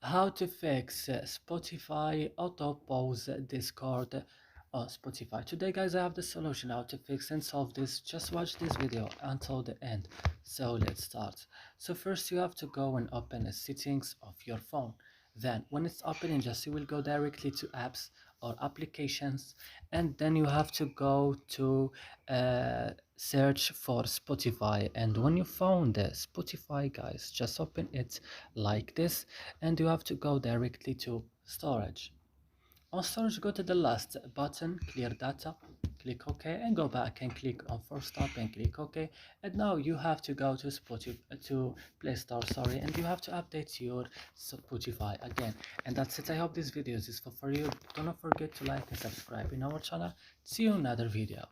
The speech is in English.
How to fix Spotify auto pause Discord on Spotify. Today guys, I have the solution how to fix and solve this. Just watch this video until the end. So let's start. So first you have to go and open the settings of your phone. Then when it's opening, just you will go directly to apps or applications, and then you have to go to search for Spotify. And when you found Spotify guys, just open it like this, and you have to go directly to storage. On storage, go to the last button, clear data, click OK, and go back and click on force stop and click OK. And now you have to go to Spotify, to Play Store, sorry, and you have to update your Spotify again. And that's it. I hope this video is useful for you. Do not forget to like and subscribe in our channel. See you in another video.